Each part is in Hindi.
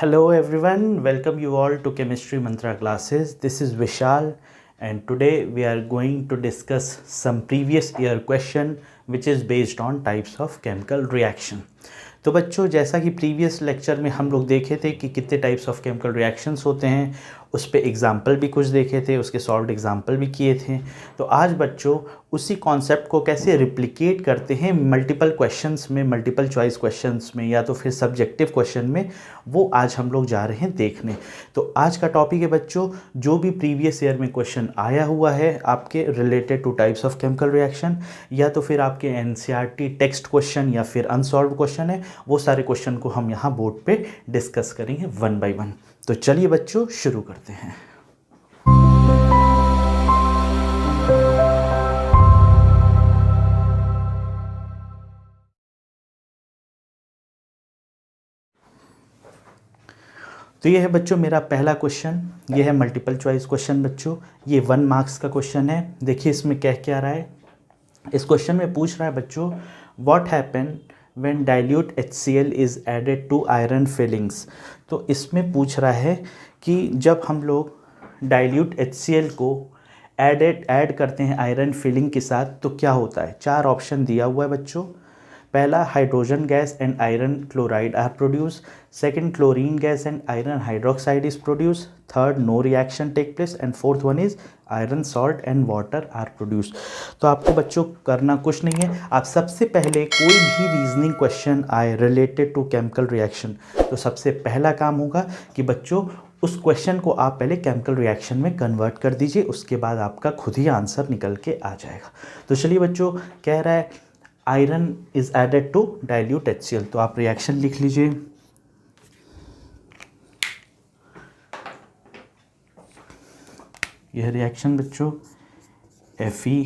Hello everyone, welcome you all to Chemistry Mantra classes. This is Vishal and today we are going to discuss some previous year question which is based on types of chemical reaction. तो बच्चों जैसा कि प्रीवियस लेक्चर में हम लोग देखे थे कि कितने टाइप्स ऑफ केमिकल रिएक्शंस होते हैं, उस पे एग्जाम्पल भी कुछ देखे थे, उसके सॉल्व्ड एग्जाम्पल भी किए थे। तो आज बच्चों उसी कॉन्सेप्ट को कैसे रिप्लिकेट करते हैं मल्टीपल क्वेश्चंस में, मल्टीपल चॉइस क्वेश्चंस में या तो फिर सब्जेक्टिव क्वेश्चन में, वो आज हम लोग जा रहे हैं देखने। तो आज का टॉपिक है बच्चों, जो भी प्रीवियस ईयर में क्वेश्चन आया हुआ है आपके related to types of chemical reaction या तो फिर आपके एनसीईआरटी टेक्स्ट क्वेश्चन या फिर अनसॉल्व्ड क्वेश्चन है, वो सारे क्वेश्चन को हम यहाँ बोर्ड पे डिस्कस करेंगे वन बाय वन। तो चलिए बच्चों शुरू करते हैं। तो ये है बच्चों मेरा पहला क्वेश्चन, ये है मल्टीपल चॉइस क्वेश्चन बच्चों, ये 1 मार्क्स का क्वेश्चन है। देखिए इसमें क्या रहा है। इस क्वेश्चन में पूछ रहा है बच्चों, what happen when dilute HCl is added to iron filings. तो इसमें पूछ रहा है कि जब हम लोग डाइल्यूट HCl को ऐड करते हैं आयरन फिलिंग के साथ तो क्या होता है। 4 ऑप्शन दिया हुआ है बच्चों। पहला, hydrogen gas and iron chloride are produce. Second, chlorine gas and iron hydroxide is produce. Third, no reaction take place and fourth one is iron salt and water are produce. तो आपको बच्चों करना कुछ नहीं है, आप सबसे पहले कोई भी रीजनिंग क्वेश्चन आए रिलेटेड टू केमिकल रिएक्शन तो सबसे पहला काम होगा कि बच्चों उस क्वेश्चन को आप पहले केमिकल रिएक्शन में कन्वर्ट कर दीजिए, उसके बाद आपका खुद ही आंसर निकल के आ जाएगा। तो चलिए बच्चों, कह रहा है iron is added to dilute HCl, तो आप रिएक्शन लिख लीजिए। यह रिएक्शन बच्चों Fe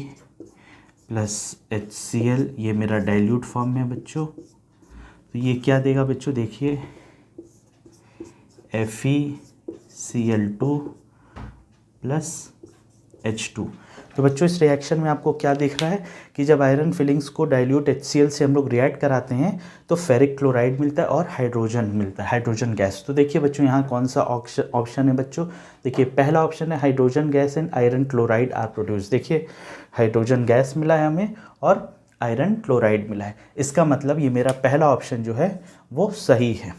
प्लस HCl, ये मेरा डाइल्यूट फॉर्म में है बच्चों। तो ये क्या देगा बच्चों, देखिए FeCl2 प्लस H2। तो बच्चों इस रिएक्शन में आपको क्या दिख रहा है कि जब आयरन फिलिंग्स को डाइल्यूट HCl से हम लोग रिएक्ट कराते हैं तो फेरिक क्लोराइड मिलता है और हाइड्रोजन मिलता है, हाइड्रोजन गैस। तो देखिए बच्चों यहाँ कौन सा ऑप्शन है बच्चों, देखिए पहला ऑप्शन है hydrogen gas and iron chloride are produce. देखिए हाइड्रोजन गैस मिला है हमें और आयरन क्लोराइड मिला है, इसका मतलब ये मेरा पहला ऑप्शन जो है वो सही है।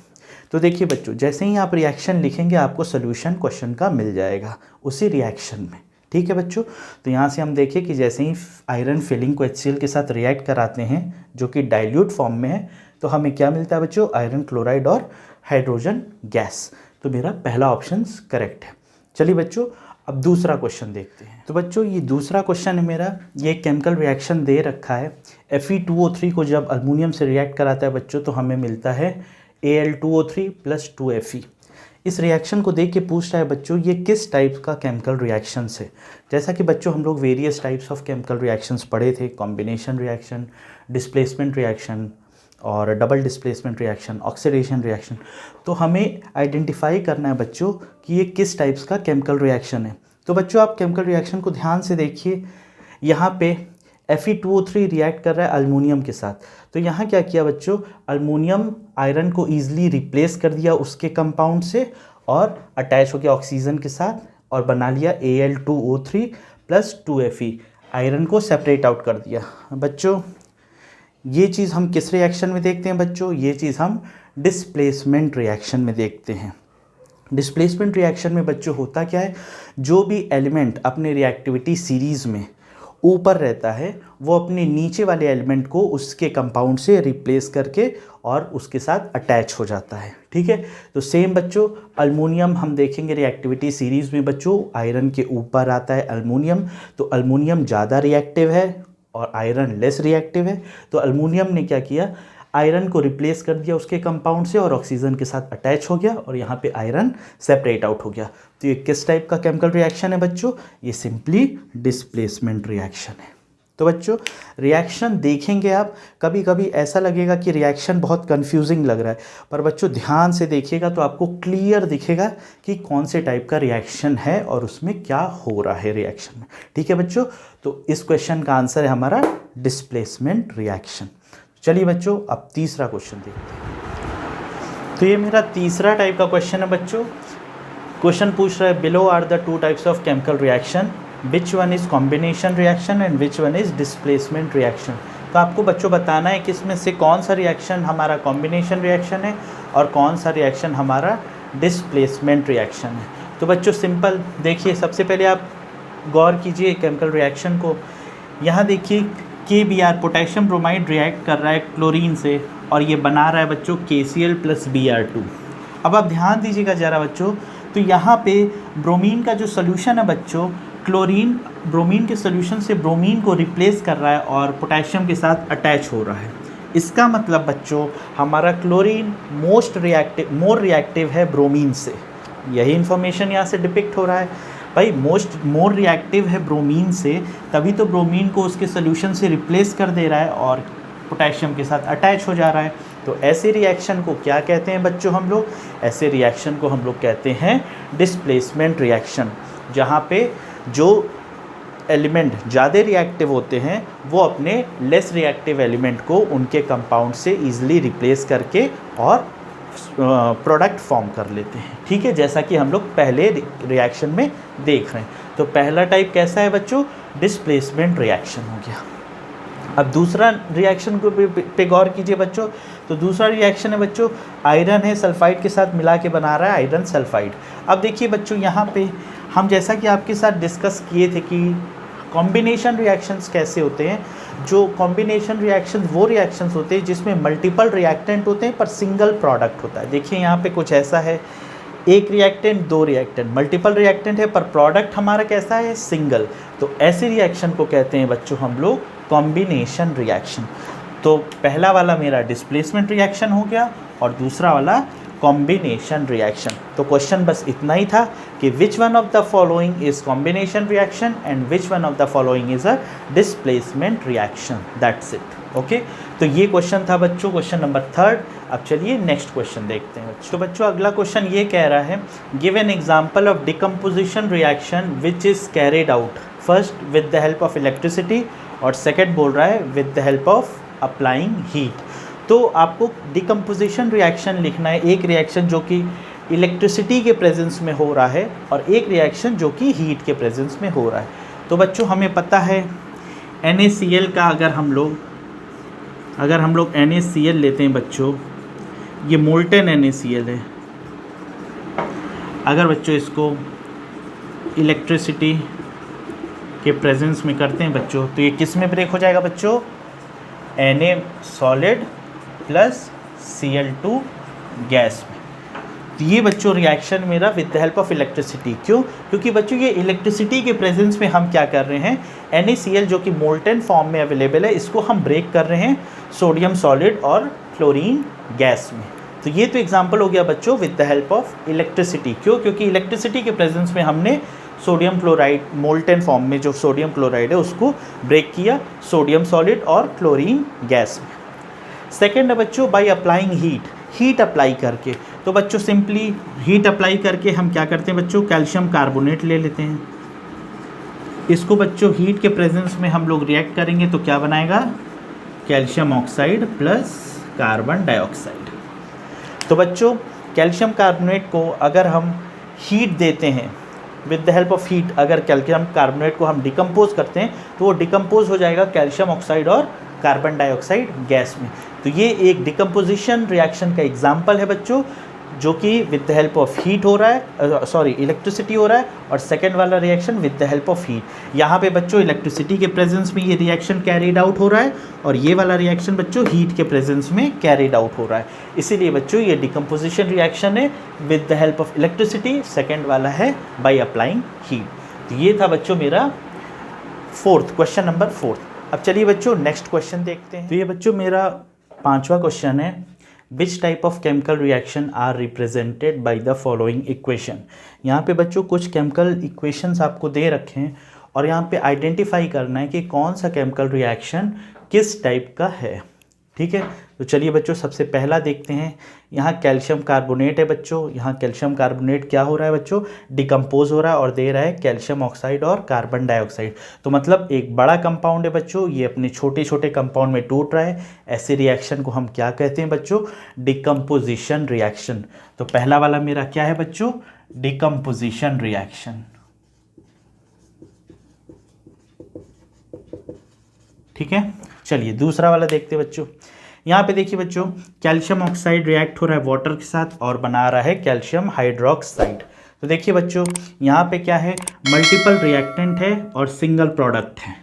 तो देखिए बच्चों जैसे ही आप रिएक्शन लिखेंगे आपको सोल्यूशन क्वेश्चन का मिल जाएगा उसी रिएक्शन में, ठीक है बच्चों। तो यहाँ से हम देखें कि जैसे ही आयरन फिलिंग को HCl के साथ रिएक्ट कराते हैं जो कि डाइल्यूट फॉर्म में है तो हमें क्या मिलता है बच्चों, आयरन क्लोराइड और हाइड्रोजन गैस। तो मेरा पहला ऑप्शन करेक्ट है। चलिए बच्चों अब दूसरा क्वेश्चन देखते हैं। तो बच्चों ये दूसरा क्वेश्चन है मेरा, ये केमिकल रिएक्शन दे रखा है। Fe2O3 को जब अल्मोनियम से रिएक्ट कराता है बच्चों तो हमें मिलता है Al2O3 प्लस 2Fe। इस रिएक्शन को देख के पूछ रहा है बच्चों ये किस टाइप का केमिकल रिएक्शन है। जैसा कि बच्चों हम लोग various types of chemical reactions पढ़े थे, कॉम्बिनेशन रिएक्शन, डिस्प्लेसमेंट रिएक्शन और double displacement reaction, oxidation reaction. तो हमें आइडेंटिफाई करना है बच्चों कि ये किस टाइप्स का केमिकल रिएक्शन है। तो बच्चों आप केमिकल रिएक्शन को ध्यान से देखिए, यहाँ पे Fe2O3 रिएक्ट कर रहा है अल्मोनियम के साथ। तो यहाँ क्या किया बच्चों, अल्मोनियम आयरन को ईजिली रिप्लेस कर दिया उसके कंपाउंड से और अटैच हो गया ऑक्सीजन के साथ और बना लिया Al2O3 प्लस 2Fe, आयरन को सेपरेट आउट कर दिया। बच्चों ये चीज़ हम किस रिएक्शन में देखते हैं बच्चों, ये चीज़ हम डिस्प्लेसमेंट रिएक्शन में देखते हैं। डिस्प्लेसमेंट रिएक्शन में बच्चों होता क्या है, जो भी एलिमेंट अपने रिएक्टिविटी सीरीज़ में ऊपर रहता है वो अपने नीचे वाले एलिमेंट को उसके कंपाउंड से रिप्लेस करके और उसके साथ अटैच हो जाता है, ठीक है। तो सेम बच्चों अल्मोनियम हम देखेंगे रिएक्टिविटी सीरीज़ में बच्चों आयरन के ऊपर आता है अल्मोनियम, तो अल्मोनियम ज़्यादा रिएक्टिव है और आयरन लेस रिएक्टिव है। तो अल्मोनियम ने क्या किया, आयरन को रिप्लेस कर दिया उसके कंपाउंड से और ऑक्सीजन के साथ अटैच हो गया और यहाँ पे आयरन सेपरेट आउट हो गया। तो ये किस टाइप का केमिकल रिएक्शन है बच्चों, ये सिंपली डिस्प्लेसमेंट रिएक्शन है। तो बच्चों रिएक्शन देखेंगे आप, कभी कभी ऐसा लगेगा कि रिएक्शन बहुत कंफ्यूजिंग लग रहा है, पर बच्चों ध्यान से देखिएगा तो आपको क्लियर दिखेगा कि कौन से टाइप का रिएक्शन है और उसमें क्या हो रहा है रिएक्शन में, ठीक है बच्चों। तो इस क्वेश्चन का आंसर है हमारा डिस्प्लेसमेंट रिएक्शन। चलिए बच्चों अब तीसरा क्वेश्चन देखते हैं। तो ये मेरा तीसरा टाइप का क्वेश्चन है बच्चों। क्वेश्चन पूछ रहा है below are the two types of chemical reaction, which one is combination reaction and which one is displacement reaction. तो आपको बच्चों बताना है कि इसमें से कौन सा रिएक्शन हमारा कॉम्बिनेशन रिएक्शन है और कौन सा रिएक्शन हमारा डिस्प्लेसमेंट रिएक्शन है। तो बच्चों सिंपल देखिए, सबसे पहले आप गौर कीजिए केमिकल रिएक्शन को। यहाँ देखिए KBr पोटेशियम ब्रोमाइड रिएक्ट कर रहा है क्लोरीन से और ये बना रहा है बच्चों KCl + Br2। अब आप ध्यान दीजिएगा ज़रा बच्चों, तो यहाँ पे ब्रोमीन का जो सोल्यूशन है बच्चों, क्लोरीन ब्रोमीन के सोल्यूशन से ब्रोमीन को रिप्लेस कर रहा है और पोटेशियम के साथ अटैच हो रहा है। इसका मतलब बच्चों हमारा क्लोरीन मोर रिएक्टिव है ब्रोमीन से। यही इन्फॉर्मेशन यहाँ से डिपिक्ट हो रहा है भाई, मोर रिएक्टिव है ब्रोमीन से, तभी तो ब्रोमीन को उसके सोल्यूशन से रिप्लेस कर दे रहा है और पोटेशियम के साथ अटैच हो जा रहा है। तो ऐसे रिएक्शन को क्या कहते हैं बच्चों हम लोग? ऐसे रिएक्शन को हम लोग कहते हैं डिस्प्लेसमेंट रिएक्शन, जहाँ पे जो एलिमेंट ज़्यादा रिएक्टिव होते हैं वो अपने लेस रिएक्टिव एलिमेंट को उनके कंपाउंड से ईजिली रिप्लेस करके और प्रोडक्ट फॉर्म कर लेते हैं। ठीक है, जैसा कि हम लोग पहले रिएक्शन में देख रहे हैं। तो पहला टाइप कैसा है बच्चों? डिस्प्लेसमेंट रिएक्शन हो गया। अब दूसरा रिएक्शन को पे गौर कीजिए बच्चों। तो दूसरा रिएक्शन है बच्चों, आयरन है सल्फाइड के साथ मिला के बना रहा है आयरन सल्फाइड। अब देखिए बच्चों, यहाँ पे हम जैसा कि आपके साथ डिस्कस किए थे कि कॉम्बिनेशन रिएक्शंस कैसे होते हैं। जो कॉम्बिनेशन रिएक्शंस वो रिएक्शंस होते हैं जिसमें मल्टीपल रिएक्टेंट होते हैं पर सिंगल प्रोडक्ट होता है। देखिए यहाँ पे कुछ ऐसा है, एक रिएक्टेंट दो रिएक्टेंट, मल्टीपल रिएक्टेंट है पर प्रोडक्ट हमारा कैसा है? सिंगल। तो ऐसे रिएक्शन को कहते हैं बच्चों हम लोग कॉम्बिनेशन रिएक्शन। तो पहला वाला मेरा डिस्प्लेसमेंट रिएक्शन हो गया और दूसरा वाला कॉम्बिनेशन रिएक्शन। तो क्वेश्चन बस इतना ही था कि which one of the following is combination reaction and which one of the following is a displacement reaction, that's it. Okay, तो ये क्वेश्चन था बच्चों, क्वेश्चन नंबर 3। अब चलिए नेक्स्ट क्वेश्चन देखते हैं बच्चों। तो बच्चों अगला क्वेश्चन ये कह रहा है, give an example of decomposition reaction which is carried out first with the help of electricity और सेकेंड बोल रहा है with the help of applying heat. तो आपको डिकम्पोजिशन रिएक्शन लिखना है, एक रिएक्शन जो कि इलेक्ट्रिसिटी के प्रेजेंस में हो रहा है और एक रिएक्शन जो कि हीट के प्रेजेंस में हो रहा है। तो बच्चों हमें पता है NaCl का अगर हम लोग NaCl लेते हैं बच्चों, ये मोल्टेन NaCl है। अगर बच्चों इसको इलेक्ट्रिसिटी के प्रेजेंस में करते हैं बच्चों, तो ये किस में ब्रेक हो जाएगा बच्चों? Na solid plus Cl2 gas में। तो ये बच्चों रिएक्शन मेरा with the help of electricity. क्यों? क्योंकि बच्चों ये इलेक्ट्रिसिटी के प्रेजेंस में हम क्या कर रहे हैं, NaCl जो कि मोल्टेन फॉर्म में अवेलेबल है, इसको हम ब्रेक कर रहे हैं सोडियम सॉलिड और क्लोरीन गैस में। तो ये तो एग्जांपल हो गया बच्चों with the help of electricity. क्यों? क्योंकि इलेक्ट्रिसिटी के प्रेजेंस में हमने सोडियम क्लोराइड मोल्टेन फॉर्म में जो सोडियम क्लोराइड है उसको ब्रेक किया सोडियम सॉलिड और क्लोरीन गैस में। सेकेंड है बच्चों बाय अप्लाइंग हीट अप्लाई करके। तो बच्चों सिंपली हीट अप्लाई करके हम क्या करते हैं बच्चों, कैल्शियम कार्बोनेट ले लेते हैं। इसको बच्चों हीट के प्रेजेंस में हम लोग रिएक्ट करेंगे तो क्या बनाएगा? Calcium oxide plus carbon dioxide. तो बच्चों कैल्शियम कार्बोनेट को अगर हम हीट देते हैं with the help of heat, अगर कैल्शियम कार्बोनेट को हम डिकम्पोज करते हैं तो वो डिकम्पोज हो जाएगा कैल्शियम ऑक्साइड और कार्बन डाइऑक्साइड गैस में। तो ये एक डिकम्पोजिशन रिएक्शन का एग्जाम्पल है बच्चों, जो कि with the help of heat हो रहा है, इलेक्ट्रिसिटी हो रहा है, और सेकेंड वाला reaction with the help of heat. यहाँ पे बच्चों इलेक्ट्रिसिटी के प्रेजेंस में ये रिएक्शन कैरिड आउट हो रहा है और ये वाला रिएक्शन बच्चों हीट के प्रेजेंस में कैरिड आउट हो रहा है। इसीलिए बच्चों ये डिकम्पोजिशन रिएक्शन है with the help of electricity, second वाला है बाई अप्लाइंग हीट। तो ये था बच्चों मेरा क्वेश्चन नंबर 4। अब चलिए बच्चों नेक्स्ट क्वेश्चन देखते हैं। तो ये बच्चों मेरा 5वां क्वेश्चन है, which type of chemical reaction are represented by the following equation. यहाँ पे बच्चों कुछ केमिकल इक्वेशंस आपको दे रखे हैं और यहाँ पे आइडेंटिफाई करना है कि कौन सा केमिकल रिएक्शन किस टाइप का है। ठीक है। तो चलिए बच्चों सबसे पहला देखते हैं, यहाँ कैल्शियम कार्बोनेट है बच्चों। यहाँ कैल्शियम कार्बोनेट क्या हो रहा है बच्चों, डिकम्पोज हो रहा है और दे रहा है कैल्शियम ऑक्साइड और कार्बन डाइऑक्साइड। तो मतलब एक बड़ा कंपाउंड है बच्चों, ये अपने छोटे छोटे कंपाउंड में टूट रहा है। ऐसे रिएक्शन को हम क्या कहते हैं बच्चों, डिकम्पोजिशन रिएक्शन। तो पहला वाला मेरा क्या है बच्चों, डिकम्पोजिशन रिएक्शन। ठीक है। चलिए दूसरा वाला देखते हैं बच्चों। यहाँ पे देखिए बच्चों, कैल्शियम ऑक्साइड रिएक्ट हो रहा है वाटर के साथ और बना रहा है कैल्शियम हाइड्रोक्साइड। तो देखिए बच्चों, यहाँ पे क्या है, मल्टीपल रिएक्टेंट है और सिंगल प्रोडक्ट है।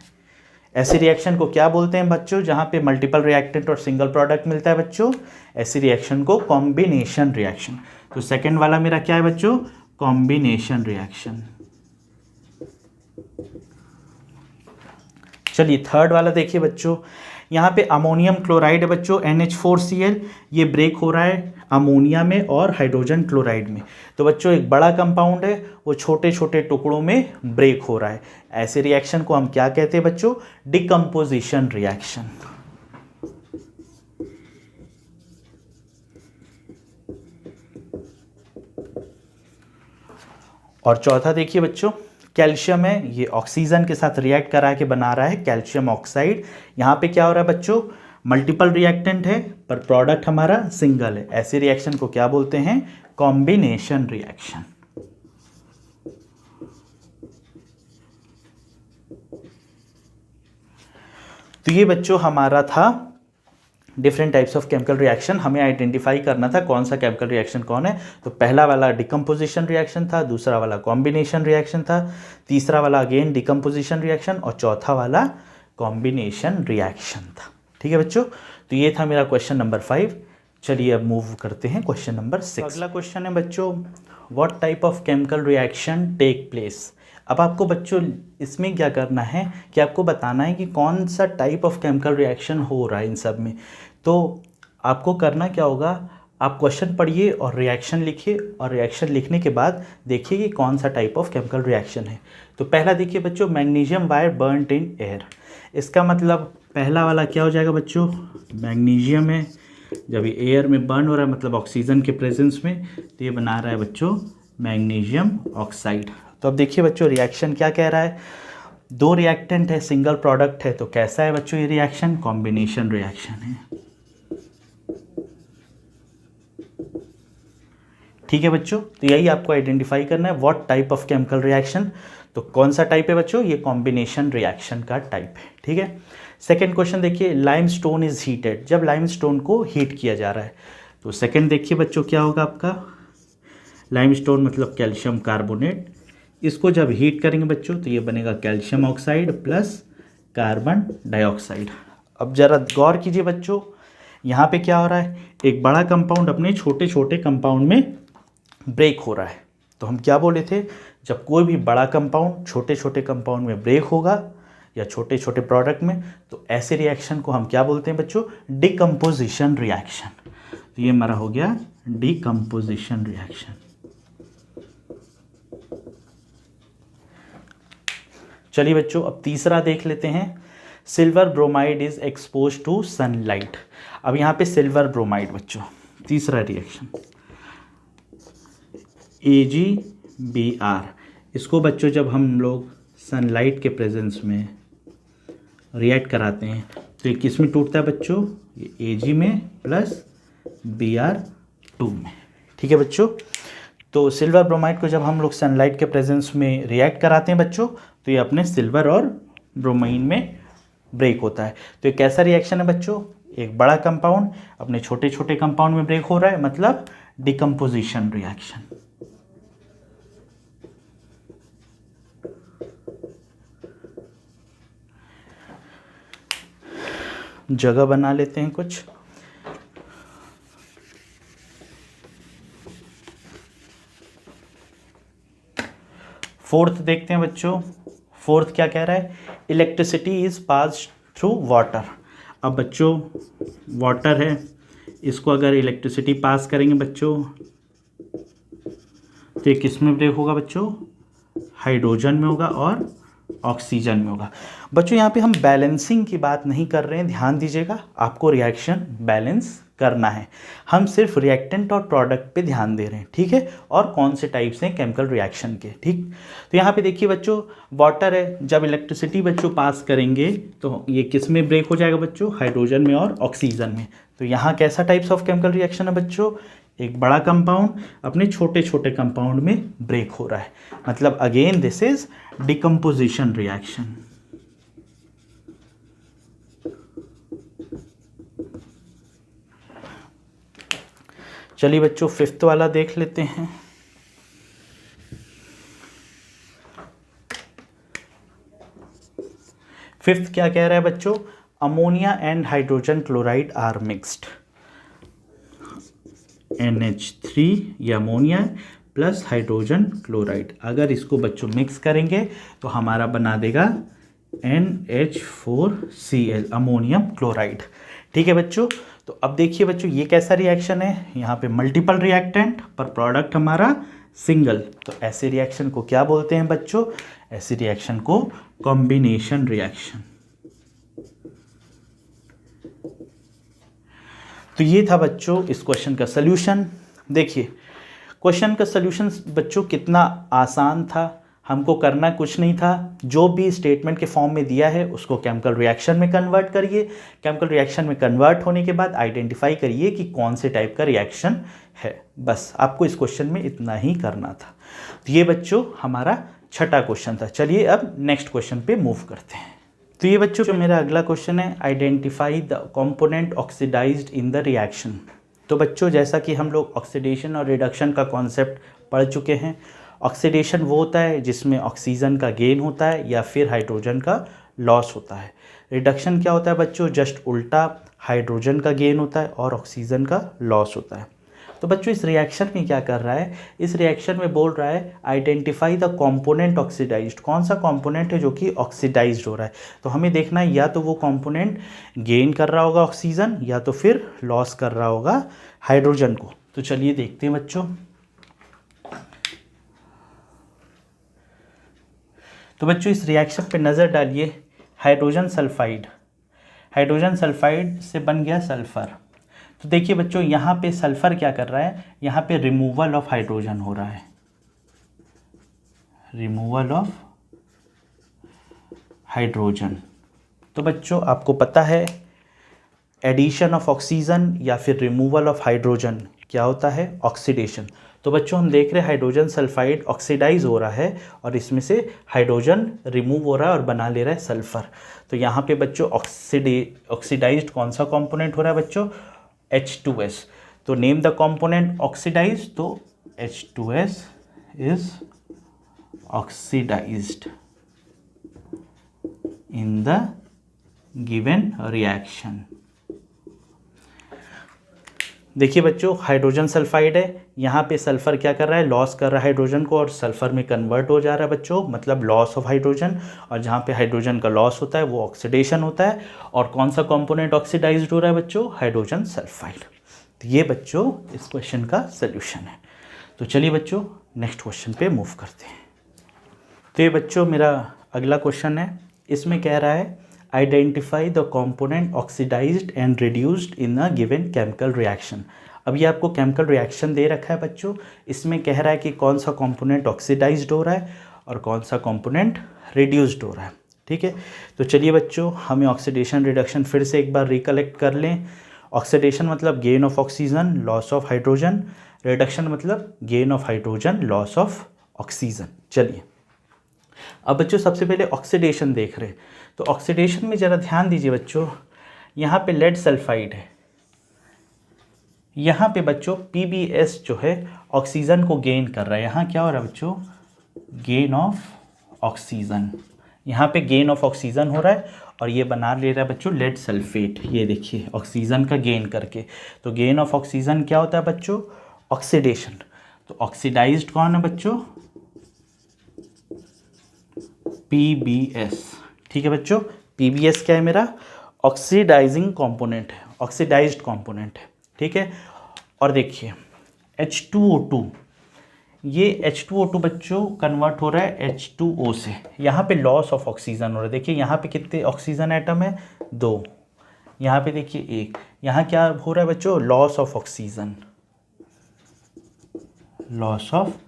ऐसे रिएक्शन को क्या बोलते हैं बच्चों, जहाँ पे मल्टीपल रिएक्टेंट और सिंगल प्रोडक्ट मिलता है बच्चों, ऐसी रिएक्शन को कॉम्बिनेशन रिएक्शन। तो सेकेंड वाला मेरा क्या है बच्चों, कॉम्बिनेशन रिएक्शन। चलिए थर्ड वाला देखिए बच्चों, यहाँ पे अमोनियम क्लोराइड है बच्चों, NH4Cl, ये ब्रेक हो रहा है अमोनिया में और हाइड्रोजन क्लोराइड में। तो बच्चों एक बड़ा कंपाउंड है, वो छोटे छोटे टुकड़ों में ब्रेक हो रहा है। ऐसे रिएक्शन को हम क्या कहते हैं बच्चों, डिकम्पोजिशन रिएक्शन। और चौथा देखिए बच्चों, कैल्शियम है, ये ऑक्सीजन के साथ रिएक्ट करा के बना रहा है कैल्शियम ऑक्साइड। यहाँ पे क्या हो रहा है बच्चों, मल्टीपल रिएक्टेंट है पर प्रोडक्ट हमारा सिंगल है। ऐसे रिएक्शन को क्या बोलते हैं, कॉम्बिनेशन रिएक्शन। तो ये बच्चों हमारा था different types of chemical reaction. हमें आइडेंटिफाई करना था कौन सा केमिकल रिएक्शन कौन है। तो पहला वाला डिकम्पोजिशन रिएक्शन था, दूसरा वाला कॉम्बिनेशन रिएक्शन था, तीसरा वाला अगेन डिकम्पोजिशन रिएक्शन और चौथा वाला कॉम्बिनेशन रिएक्शन था। ठीक है बच्चों, तो ये था मेरा क्वेश्चन नंबर 5। चलिए अब मूव करते हैं क्वेश्चन नंबर 6। अगला क्वेश्चन है बच्चों, what type of chemical reaction take place. अब आपको बच्चों इसमें क्या करना है कि आपको बताना है कि कौन सा टाइप ऑफ केमिकल रिएक्शन हो रहा है इन सब में। तो आपको करना क्या होगा, आप क्वेश्चन पढ़िए और रिएक्शन लिखिए और रिएक्शन लिखने के बाद देखिए कि कौन सा टाइप ऑफ केमिकल रिएक्शन है। तो पहला देखिए बच्चों, magnesium wire burned in air. इसका मतलब पहला वाला क्या हो जाएगा बच्चों, मैग्नीशियम है, जब ये एयर में बर्न हो रहा है मतलब ऑक्सीजन के प्रेजेंस में, तो ये बना रहा है बच्चों मैग्नीशियम ऑक्साइड। तो अब देखिए बच्चों रिएक्शन क्या कह रहा है, दो रिएक्टेंट है, सिंगल प्रोडक्ट है, तो कैसा है बच्चों ये रिएक्शन, कॉम्बिनेशन रिएक्शन है। ठीक है बच्चों, तो यही आपको आइडेंटिफाई करना है, what type of chemical reaction. तो कौन सा टाइप है बच्चों, ये कॉम्बिनेशन रिएक्शन का टाइप है। ठीक है। सेकेंड क्वेश्चन देखिए, लाइमस्टोन इज हीटेड। जब लाइमस्टोन को हीट किया जा रहा है, तो सेकेंड देखिए बच्चों क्या होगा आपका, लाइमस्टोन मतलब कैल्शियम कार्बोनेट। इसको जब हीट करेंगे बच्चों तो ये बनेगा calcium oxide plus carbon dioxide. अब जरा गौर कीजिए बच्चों, यहाँ पे क्या हो रहा है, एक बड़ा कंपाउंड अपने छोटे छोटे कंपाउंड में ब्रेक हो रहा है। तो हम क्या बोले थे, जब कोई भी बड़ा कंपाउंड छोटे छोटे कंपाउंड में ब्रेक होगा या छोटे छोटे प्रोडक्ट में, तो ऐसे रिएक्शन को हम क्या बोलते हैं बच्चों, डिकम्पोजिशन रिएक्शन। तो ये हमारा हो गया डिकम्पोजिशन रिएक्शन। चलिए बच्चों अब तीसरा देख लेते हैं, silver bromide is expose to sunlight. अब यहाँ पे सिल्वर ब्रोमाइड बच्चों, तीसरा रिएक्शन AgBr। इसको बच्चों जब हम लोग सनलाइट के प्रेजेंस में रिएक्ट कराते हैं तो ये किस में टूटता है बच्चों, ये Ag में प्लस Br2 में। ठीक है बच्चों, तो सिल्वर ब्रोमाइड को जब हम लोग सनलाइट के प्रेजेंस में रिएक्ट कराते हैं बच्चों, तो ये अपने सिल्वर और ब्रोमाइन में ब्रेक होता है। तो ये कैसा रिएक्शन है बच्चों, एक बड़ा कंपाउंड अपने छोटे छोटे कंपाउंड में ब्रेक हो रहा है, मतलब डिकम्पोजिशन रिएक्शन। जगह बना लेते हैं कुछ। फोर्थ देखते हैं बच्चों, फोर्थ क्या कह रहा है, electricity is pass through water. अब बच्चों वाटर है, इसको अगर इलेक्ट्रिसिटी पास करेंगे बच्चों तो ये किस में ब्रेक होगा बच्चों, हाइड्रोजन में होगा और ऑक्सीजन में होगा। बच्चों यहाँ पे हम बैलेंसिंग की बात नहीं कर रहे हैं, ध्यान दीजिएगा, आपको रिएक्शन बैलेंस करना है, हम सिर्फ रिएक्टेंट और प्रोडक्ट पे ध्यान दे रहे हैं, ठीक है, और कौन से टाइप्स हैं केमिकल रिएक्शन के, ठीक। तो यहाँ पे देखिए बच्चों, वाटर है, जब इलेक्ट्रिसिटी बच्चों पास करेंगे तो ये किस में ब्रेक हो जाएगा बच्चों, हाइड्रोजन में और ऑक्सीजन में। तो यहाँ कैसा टाइप्स ऑफ केमिकल रिएक्शन है बच्चों, एक बड़ा कंपाउंड अपने छोटे छोटे कंपाउंड में ब्रेक हो रहा है, मतलब again this is decomposition reaction. चलिए बच्चों फिफ्थ वाला देख लेते हैं। फिफ्थ क्या कह रहा है बच्चों, ammonia and hydrogen chloride are mixed, NH3 या अमोनिया प्लस हाइड्रोजन क्लोराइड, अगर इसको बच्चों मिक्स करेंगे तो हमारा बना देगा NH4Cl अमोनियम क्लोराइड, ठीक है बच्चों। तो अब देखिए बच्चों ये कैसा रिएक्शन है, यहाँ पे मल्टीपल रिएक्टेंट पर प्रोडक्ट हमारा सिंगल, तो ऐसे रिएक्शन को क्या बोलते हैं बच्चों, ऐसे रिएक्शन को कॉम्बिनेशन रिएक्शन। तो ये था बच्चों इस क्वेश्चन का सल्यूशन। देखिए क्वेश्चन का सल्यूशन बच्चों कितना आसान था, हमको करना कुछ नहीं था, जो भी स्टेटमेंट के फॉर्म में दिया है उसको केमिकल रिएक्शन में कन्वर्ट करिए, केमिकल रिएक्शन में कन्वर्ट होने के बाद आइडेंटिफाई करिए कि कौन से टाइप का रिएक्शन है, बस आपको इस क्वेश्चन में इतना ही करना था। तो ये बच्चों हमारा छठा क्वेश्चन था। चलिए अब नेक्स्ट क्वेश्चन पे मूव करते हैं। तो ये बच्चों जो मेरा अगला क्वेश्चन है, identify the component oxidized in the reaction. तो बच्चों जैसा कि हम लोग ऑक्सीडेशन और रिडक्शन का कॉन्सेप्ट पढ़ चुके हैं, ऑक्सीडेशन वो होता है जिसमें ऑक्सीजन का गेन होता है या फिर हाइड्रोजन का लॉस होता है। रिडक्शन क्या होता है बच्चों, जस्ट उल्टा, हाइड्रोजन का गेन होता है और ऑक्सीजन का लॉस होता है। तो बच्चों इस रिएक्शन में क्या कर रहा है, इस रिएक्शन में बोल रहा है आइडेंटिफाई द कंपोनेंट ऑक्सीडाइज्ड, कौन सा कंपोनेंट है जो कि ऑक्सीडाइज्ड हो रहा है। तो हमें देखना है या तो वो कंपोनेंट गेन कर रहा होगा ऑक्सीजन या तो फिर लॉस कर रहा होगा हाइड्रोजन को। तो चलिए देखते हैं बच्चों। तो बच्चों इस रिएक्शन पे नज़र डालिए, हाइड्रोजन सल्फाइड, हाइड्रोजन सल्फाइड से बन गया सल्फ़र। तो देखिए बच्चों यहाँ पे सल्फ़र क्या कर रहा है, यहाँ पे रिमूवल ऑफ हाइड्रोजन हो रहा है, रिमूवल ऑफ हाइड्रोजन। तो बच्चों आपको पता है एडिशन ऑफ ऑक्सीजन या फिर रिमूवल ऑफ हाइड्रोजन क्या होता है, ऑक्सीडेशन। तो बच्चों हम देख रहे हैं हाइड्रोजन सल्फाइड ऑक्सीडाइज हो रहा है और इसमें से हाइड्रोजन रिमूव हो रहा है और बना ले रहा है सल्फ़र। तो यहाँ पे बच्चों ऑक्सीडाइज्ड कौन सा कंपोनेंट हो रहा है बच्चों, H2S। तो नेम द कंपोनेंट ऑक्सीडाइज्ड, तो H2S is oxidized in the given reaction. देखिए बच्चों हाइड्रोजन सल्फाइड है, यहाँ पे सल्फ़र क्या कर रहा है, लॉस कर रहा है हाइड्रोजन को और सल्फ़र में कन्वर्ट हो जा रहा है बच्चों, मतलब लॉस ऑफ हाइड्रोजन। और जहाँ पे हाइड्रोजन का लॉस होता है वो ऑक्सीडेशन होता है। और कौन सा कंपोनेंट ऑक्सीडाइज्ड हो रहा है बच्चों, हाइड्रोजन सल्फाइड। तो ये बच्चों इस क्वेश्चन का सल्यूशन है। तो चलिए बच्चों नेक्स्ट क्वेश्चन पे मूव करते हैं। तो ये बच्चों मेरा अगला क्वेश्चन है, इसमें कह रहा है identify the component oxidized and reduced in a given chemical reaction. अब ये आपको केमिकल रिएक्शन दे रखा है बच्चों, इसमें कह रहा है कि कौन सा कंपोनेंट ऑक्सीडाइज्ड हो रहा है और कौन सा कंपोनेंट रिड्यूस्ड हो रहा है, ठीक है। तो चलिए बच्चों हमें ऑक्सीडेशन रिडक्शन फिर से एक बार रिकलेक्ट कर लें। ऑक्सीडेशन मतलब gain of oxygen, loss of hydrogen, reduction मतलब gain of hydrogen, loss of oxygen. चलिए अब बच्चों सबसे पहले ऑक्सीडेशन देख रहे हैं। तो ऑक्सीडेशन में ज़रा ध्यान दीजिए बच्चों, यहाँ पे लेड सल्फाइड है, यहाँ पे बच्चों PbS जो है ऑक्सीजन को गेन कर रहा है। यहाँ क्या हो रहा है बच्चों, गेन ऑफ ऑक्सीजन, यहाँ पे गेन ऑफ ऑक्सीजन हो रहा है और ये बना ले रहा है बच्चों लेड सल्फेट। ये देखिए ऑक्सीजन का गेन करके, तो गेन ऑफ ऑक्सीजन क्या होता है बच्चों, ऑक्सीडेशन। तो ऑक्सीडाइज्ड कौन है बच्चों, PbS, ठीक है बच्चों। PbS क्या है मेरा, ऑक्सीडाइजिंग कंपोनेंट है, ऑक्सीडाइज्ड कंपोनेंट है, ठीक है। और देखिए H2O2, ये H2O2 बच्चों कन्वर्ट हो रहा है H2O से, यहाँ पे लॉस ऑफ ऑक्सीजन हो रहा है। देखिए यहाँ पे कितने ऑक्सीजन एटम है, 2, यहाँ पे देखिए 1, यहाँ क्या हो रहा है बच्चों, loss of oxygen, loss of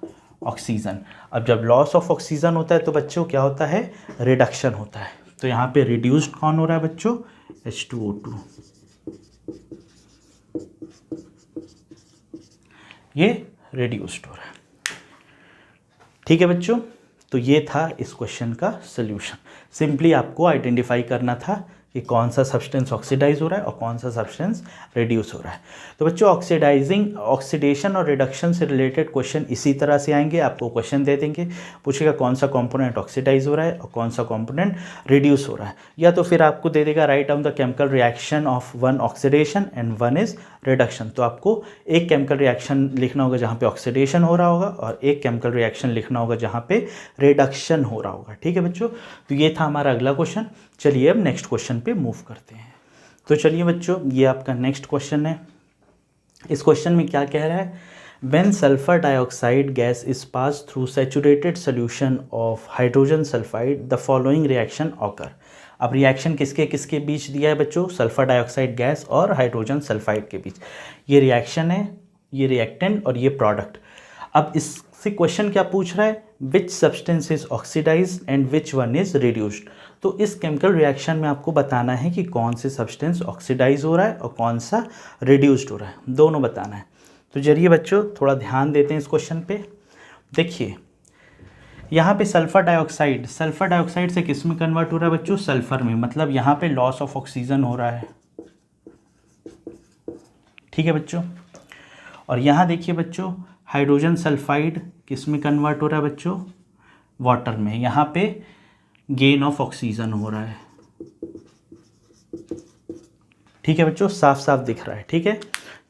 oxygen. अब जब लॉस ऑफ ऑक्सीजन होता है तो बच्चों क्या होता है, रिडक्शन होता है। तो यहाँ पे रिड्यूस्ड कौन हो रहा है बच्चों, H2O2, ये रिड्यूस्ड हो रहा है। ठीक है बच्चों, तो ये था इस क्वेश्चन का सल्यूशन। सिंपली आपको आइडेंटिफाई करना था कि कौन सा सब्सटेंस ऑक्सीडाइज हो रहा है और कौन सा सब्सटेंस रिड्यूस हो रहा है। तो बच्चों ऑक्सीडेशन और रिडक्शन से रिलेटेड क्वेश्चन इसी तरह से आएंगे। आपको क्वेश्चन दे देंगे, पूछेगा कौन सा कंपोनेंट ऑक्सीडाइज हो रहा है और कौन सा कंपोनेंट रिड्यूस हो रहा है, या तो फिर आपको दे देगा write down the chemical reaction of one oxidation and one is reduction. तो आपको एक केमिकल रिएक्शन लिखना होगा जहाँ पे ऑक्सीडेशन हो रहा होगा और एक केमिकल रिएक्शन लिखना होगा जहाँ पे रिडक्शन हो रहा होगा। ठीक है बच्चों, तो ये था हमारा अगला क्वेश्चन। चलिए अब नेक्स्ट क्वेश्चन पे मूव करते हैं। तो चलिए बच्चों, ये आपका नेक्स्ट क्वेश्चन है। इस क्वेश्चन में क्या कह रहा है, when sulphur dioxide gas is pass through saturated solution of hydrogen sulphide the following reaction occur. अब रिएक्शन किसके किसके बीच दिया है बच्चों, सल्फर डाइऑक्साइड गैस और हाइड्रोजन सल्फाइड के बीच। ये रिएक्शन है, ये रिएक्टेंट और ये प्रोडक्ट। अब इससे क्वेश्चन क्या पूछ रहा है, which substance is oxidized and which one is reduced. तो इस केमिकल रिएक्शन में आपको बताना है कि कौन से सब्सटेंस ऑक्सीडाइज हो रहा है और कौन सा रिड्यूस्ड हो रहा है, दोनों बताना है। तो चलिए बच्चों थोड़ा ध्यान देते हैं इस क्वेश्चन पे। देखिए यहाँ पे सल्फर डाइऑक्साइड से किस में कन्वर्ट हो रहा है बच्चों, सल्फर में, मतलब यहाँ पे लॉस ऑफ ऑक्सीजन हो रहा है। ठीक है बच्चों, और यहाँ देखिए बच्चों हाइड्रोजन सल्फाइड किस में कन्वर्ट हो रहा है बच्चों, वाटर में, यहाँ पे गेन ऑफ ऑक्सीजन हो रहा है। ठीक है बच्चों, साफ साफ दिख रहा है। ठीक है,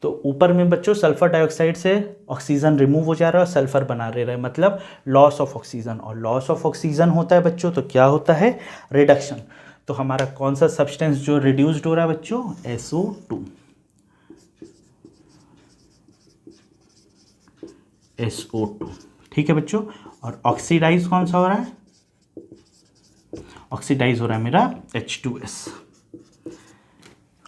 तो ऊपर में बच्चों सल्फर डाइऑक्साइड से ऑक्सीजन रिमूव हो जा रहा है और सल्फर बना रहे हैं, मतलब लॉस ऑफ ऑक्सीजन, और लॉस ऑफ ऑक्सीजन होता है बच्चों तो क्या होता है, रिडक्शन। तो हमारा कौन सा सब्सटेंस जो रिड्यूस्ड हो रहा है बच्चों, SO2, SO2। ठीक है बच्चों, और ऑक्सीडाइज कौन सा हो रहा है, ऑक्सीडाइज हो रहा है मेरा H2S।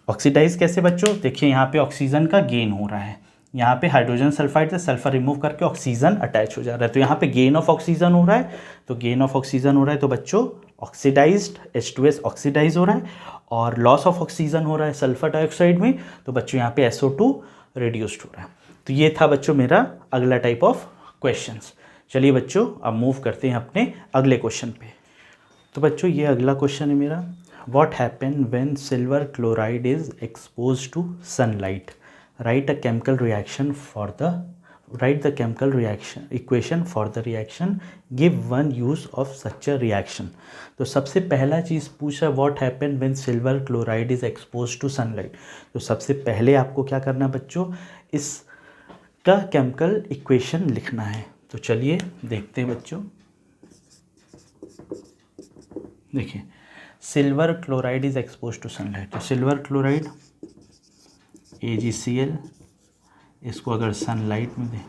ऑक्सीडाइज कैसे बच्चों, देखिए यहाँ पे ऑक्सीजन का गेन हो रहा है, यहाँ पे हाइड्रोजन सल्फाइड से सल्फर रिमूव करके ऑक्सीजन अटैच हो जा रहा है, तो यहाँ पे गेन ऑफ ऑक्सीजन हो रहा है। तो गेन ऑफ ऑक्सीजन हो रहा है तो बच्चों ऑक्सीडाइज्ड H2S ऑक्सीडाइज हो रहा है, और लॉस ऑफ ऑक्सीजन हो रहा है सल्फर डाइऑक्साइड में, तो बच्चों यहाँ पे SO2 रिड्यूस्ड हो रहा है। तो ये था बच्चों मेरा अगला टाइप ऑफ क्वेश्चंस। चलिए बच्चों अब मूव करते हैं अपने अगले क्वेश्चन पे। तो बच्चों ये अगला क्वेश्चन है मेरा, what happen when silver chloride is expose to sunlight, write the chemical reaction equation for the reaction, give one use of such a reaction. तो सबसे पहला चीज़ पूछा what happen when silver chloride is expose to sunlight. तो सबसे पहले आपको क्या करना बच्चों, इसका केमिकल इक्वेशन लिखना है। तो चलिए देखते हैं बच्चों। देखिए silver chloride is expose to sunlight, तो सिल्वर क्लोराइड AgCl, इसको अगर सनलाइट में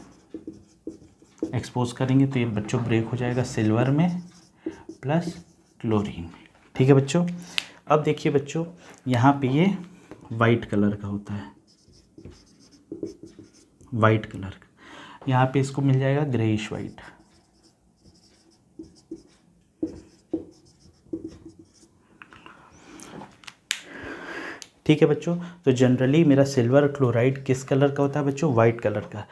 एक्सपोज करेंगे तो ये बच्चों ब्रेक हो जाएगा सिल्वर में प्लस क्लोरीन में। ठीक है बच्चों, अब देखिए बच्चों यहाँ पे ये वाइट कलर का होता है, वाइट कलर का, यहाँ पे इसको मिल जाएगा ग्रेइश वाइट। ठीक है बच्चों, तो जनरली मेरा सिल्वर क्लोराइड किस कलर का होता है बच्चों, वाइट कलर का।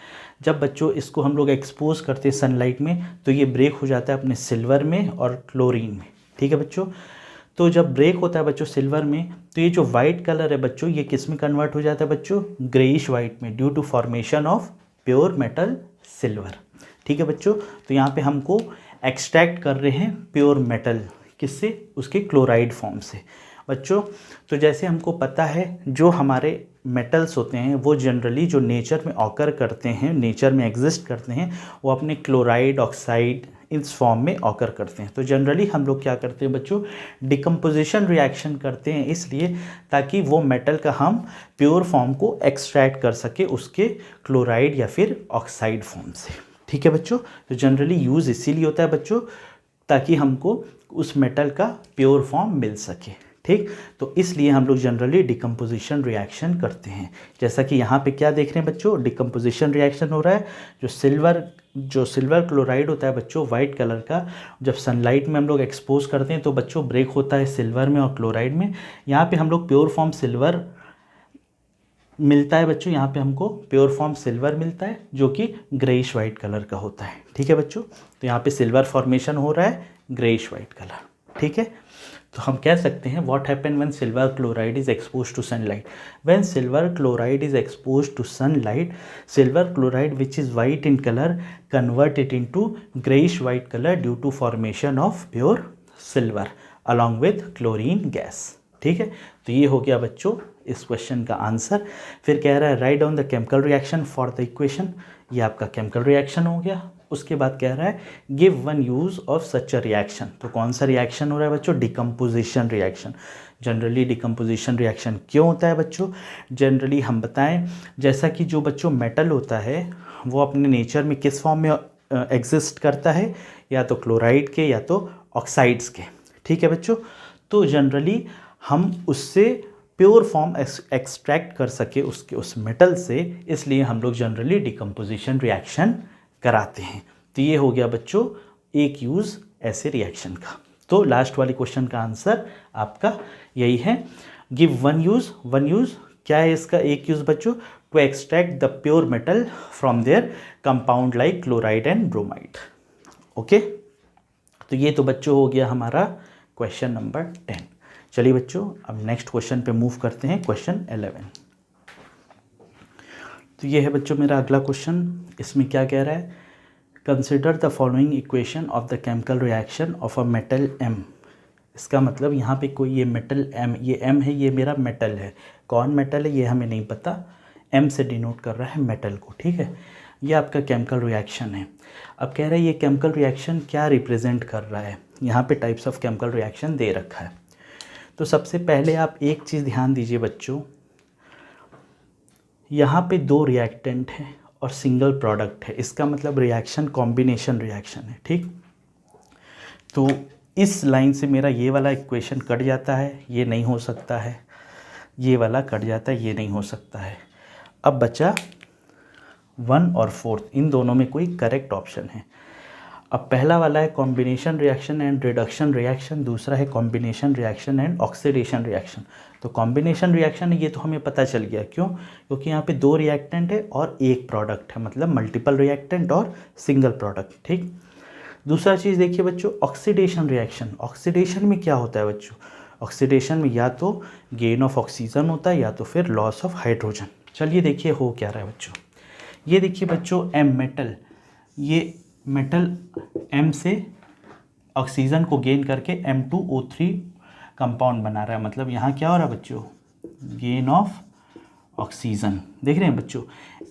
जब बच्चों इसको हम लोग एक्सपोज करते हैं सनलाइट में तो ये ब्रेक हो जाता है अपने सिल्वर में और क्लोरीन में। ठीक है बच्चों, तो जब ब्रेक होता है बच्चों सिल्वर में तो ये जो वाइट कलर है बच्चों ये किस में कन्वर्ट हो जाता है बच्चों, ग्रेइश वाइट में, due to formation of pure metal silver. ठीक है बच्चों, तो यहाँ पे हमको एक्सट्रैक्ट कर रहे हैं प्योर मेटल, किससे, उसके क्लोराइड फॉर्म से बच्चों। तो जैसे हमको पता है जो हमारे मेटल्स होते हैं वो जनरली जो नेचर में ऑकर करते हैं, नेचर में एग्जिस्ट करते हैं, वो अपने क्लोराइड ऑक्साइड इस फॉर्म में ऑकर करते हैं। तो जनरली हम लोग क्या करते हैं बच्चों, डिकम्पोजिशन रिएक्शन करते हैं, इसलिए ताकि वो मेटल का हम प्योर फॉर्म को एक्सट्रैक्ट कर सके उसके क्लोराइड या फिर ऑक्साइड फॉर्म से। ठीक है बच्चों। तो जनरली यूज़ इसीलिए होता है बच्चों ताकि हमको उस मेटल का प्योर फॉर्म मिल सके। ठीक, तो इसलिए हम लोग जनरली डिकम्पोजिशन रिएक्शन करते हैं। जैसा कि यहाँ पे क्या देख रहे हैं बच्चों, डिकम्पोजिशन रिएक्शन हो रहा है। जो सिल्वर क्लोराइड होता है बच्चों वाइट कलर का, जब सनलाइट में हम लोग एक्सपोज करते हैं तो बच्चों ब्रेक होता है सिल्वर में और क्लोराइड में। यहाँ पे हम लोग प्योर फॉर्म सिल्वर मिलता है बच्चों, यहाँ पे हमको प्योर फॉर्म सिल्वर मिलता है जो कि ग्रेइश वाइट कलर का होता है। ठीक है बच्चों, तो यहाँ पे सिल्वर फॉर्मेशन हो रहा है ग्रेइश वाइट कलर। ठीक है, तो हम कह सकते हैं what happen when silver chloride is expose to sunlight. When silver chloride is expose to sunlight, silver chloride which is white in colour convert it into greyish white colour due to formation of pure silver along with chlorine gas. ठीक है, तो ये हो गया बच्चों इस क्वेश्चन का आंसर। फिर कह रहा है write down the chemical reaction for the equation, ये आपका केमिकल रिएक्शन हो गया। उसके बाद कह रहा है give one use of such a reaction, तो कौन सा रिएक्शन हो रहा है बच्चों, decomposition reaction. Generally decomposition reaction क्यों होता है बच्चों, जनरली हम बताएं जैसा कि जो बच्चों मेटल होता है वो अपने नेचर में किस फॉर्म में एग्जिस्ट करता है, या तो क्लोराइड के या तो ऑक्साइड्स के। ठीक है बच्चों, तो जनरली हम उससे प्योर फॉर्म एक्सट्रैक्ट कर सके उसके उस मेटल से, इसलिए हम लोग जनरली डिकम्पोजिशन रिएक्शन कराते हैं। तो ये हो गया बच्चों एक यूज़ ऐसे रिएक्शन का। तो लास्ट वाले क्वेश्चन का आंसर आपका यही है, give one use. One use क्या है इसका एक यूज़ बच्चों, to extract the pure metal from their compound like chloride and bromide. Okay, तो ये तो बच्चों हो गया हमारा क्वेश्चन नंबर 10। चलिए बच्चों अब नेक्स्ट क्वेश्चन पे मूव करते हैं, क्वेश्चन 11। तो ये है बच्चों मेरा अगला क्वेश्चन। इसमें क्या कह रहा है, consider the following equation of the chemical reaction of a metal M। इसका मतलब यहाँ पे कोई ये मेटल M, ये M है, ये मेरा मेटल है। कौन मेटल है ये हमें नहीं पता, M से डिनोट कर रहा है मेटल को। ठीक है, ये आपका केमिकल रिएक्शन है। अब कह रहा है ये केमिकल रिएक्शन क्या रिप्रेजेंट कर रहा है, यहाँ पे टाइप्स ऑफ केमिकल रिएक्शन दे रखा है। तो सबसे पहले आप एक चीज़ ध्यान दीजिए बच्चों, यहाँ पे दो रिएक्टेंट है और सिंगल प्रोडक्ट है, इसका मतलब रिएक्शन कॉम्बिनेशन रिएक्शन है। ठीक, तो इस लाइन से मेरा ये वाला इक्वेशन कट जाता है, ये नहीं हो सकता है, ये वाला कट जाता है, ये नहीं हो सकता है। अब बचा 1 और 4, इन दोनों में कोई करेक्ट ऑप्शन है। अब पहला वाला है combination reaction and reduction reaction, दूसरा है combination reaction and oxidation reaction. तो कॉम्बिनेशन रिएक्शन है ये तो हमें पता चल गया, क्यों, क्योंकि यहाँ पे दो रिएक्टेंट है और एक प्रोडक्ट है, मतलब मल्टीपल रिएक्टेंट और सिंगल प्रोडक्ट। ठीक, दूसरा चीज़ देखिए बच्चों ऑक्सीडेशन रिएक्शन। ऑक्सीडेशन में क्या होता है बच्चों, ऑक्सीडेशन में या तो गेन ऑफ ऑक्सीजन होता है या तो फिर लॉस ऑफ हाइड्रोजन। चलिए देखिए हो क्या रहा है बच्चों, ये देखिए बच्चों M मेटल, ये मेटल M से ऑक्सीजन को गेन करके M2O3 कंपाउंड बना रहा है। मतलब यहाँ क्या हो रहा है बच्चों, गेन ऑफ ऑक्सीजन। देख रहे हैं बच्चों,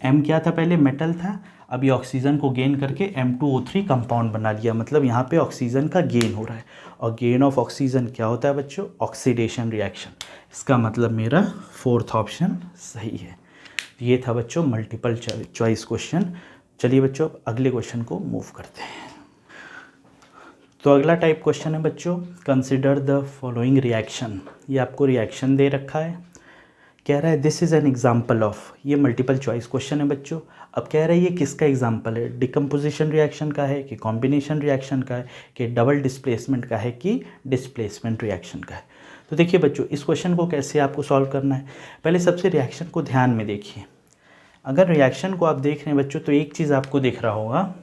M क्या था पहले, मेटल था, अभी ऑक्सीजन को गेन करके M2O3 कंपाउंड बना लिया, मतलब यहाँ पे ऑक्सीजन का गेन हो रहा है। और गेन ऑफ ऑक्सीजन क्या होता है बच्चों, ऑक्सीडेशन रिएक्शन। इसका मतलब मेरा 4th ऑप्शन सही है। ये था बच्चों मल्टीपल चॉइस क्वेश्चन। चलिए बच्चों अब अगले क्वेश्चन को मूव करते हैं। तो अगला टाइप क्वेश्चन है बच्चों, कंसिडर द फॉलोइंग रिएक्शन। ये आपको रिएक्शन दे रखा है, कह रहा है this is an example of, ये मल्टीपल चॉइस क्वेश्चन है बच्चों। अब कह रहा है ये किसका एग्जाम्पल है, डिकम्पोजिशन रिएक्शन का है कि कॉम्बिनेशन रिएक्शन का है कि डबल डिस्प्लेसमेंट का है कि डिस्प्लेसमेंट रिएक्शन का है। तो देखिए बच्चों इस क्वेश्चन को कैसे आपको सॉल्व करना है, पहले सबसे रिएक्शन को ध्यान में देखिए। अगर रिएक्शन को आप देख रहे हैं बच्चों तो एक चीज़ आपको दिख रहा होगा,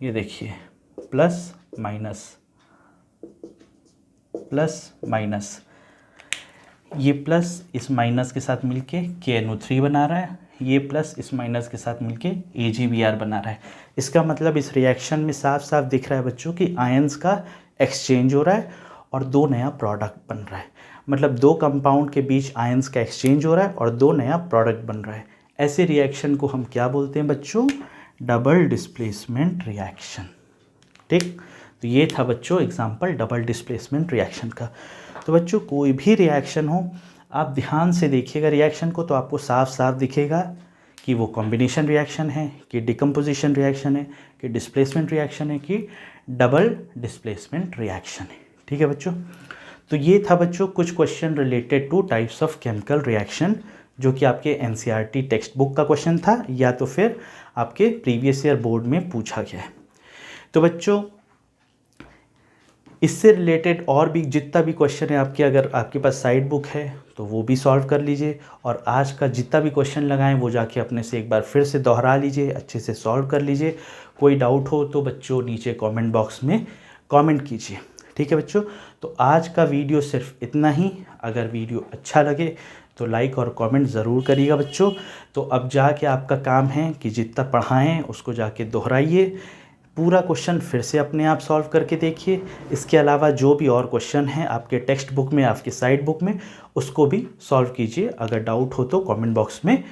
ये देखिए प्लस माइनस प्लस माइनस, ये प्लस इस माइनस के साथ मिलके KNO3 बना रहा है, ये प्लस इस माइनस के साथ मिलके AgBr बना रहा है। इसका मतलब इस रिएक्शन में साफ साफ दिख रहा है बच्चों कि आयंस का एक्सचेंज हो रहा है और दो नया प्रोडक्ट बन रहा है। मतलब दो कंपाउंड के बीच आयंस का एक्सचेंज हो रहा है और दो नया प्रोडक्ट बन रहा है। ऐसे रिएक्शन को हम क्या बोलते हैं बच्चों, डबल डिस्प्लेसमेंट रिएक्शन। ठीक, तो ये था बच्चों एग्जाम्पल डबल डिस्प्लेसमेंट रिएक्शन का। तो बच्चों कोई भी रिएक्शन हो आप ध्यान से देखिएगा रिएक्शन को, तो आपको साफ साफ दिखेगा कि वो कॉम्बिनेशन रिएक्शन है, कि डिकम्पोजिशन रिएक्शन है, कि डिस्प्लेसमेंट रिएक्शन है, कि डबल डिस्प्लेसमेंट रिएक्शन है। ठीक है बच्चों, तो ये था बच्चों कुछ question related to types of chemical reaction, जो कि आपके एनसीईआरटी टेक्स्ट बुक का क्वेश्चन था या तो फिर आपके प्रीवियस ईयर बोर्ड में पूछा गया है। तो बच्चों इससे रिलेटेड और भी जितना भी क्वेश्चन है आपके, अगर आपके पास साइड बुक है तो वो भी सॉल्व कर लीजिए, और आज का जितना भी क्वेश्चन लगाएं वो जाके अपने से एक बार फिर से दोहरा लीजिए, अच्छे से सॉल्व कर लीजिए। कोई डाउट हो तो बच्चों नीचे कमेंट बॉक्स में कमेंट कीजिए। ठीक है बच्चों, तो आज का वीडियो सिर्फ इतना ही। अगर वीडियो अच्छा लगे तो लाइक और कमेंट ज़रूर करिएगा बच्चों। तो अब जाके आपका काम है कि जितना पढ़ाएं उसको जाके दोहराइए, पूरा क्वेश्चन फिर से अपने आप सॉल्व करके देखिए। इसके अलावा जो भी और क्वेश्चन हैं आपके टेक्स्ट बुक में, आपके साइड बुक में, उसको भी सॉल्व कीजिए। अगर डाउट हो तो कमेंट बॉक्स में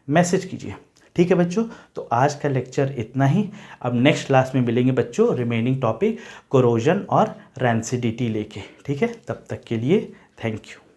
मैसेज कीजिए। ठीक है बच्चों, तो आज का लेक्चर इतना ही। अब नेक्स्ट क्लास में मिलेंगे बच्चों रिमेनिंग टॉपिक कोरोजन और रैंसिडिटी लेके। ठीक है, तब तक के लिए थैंक यू।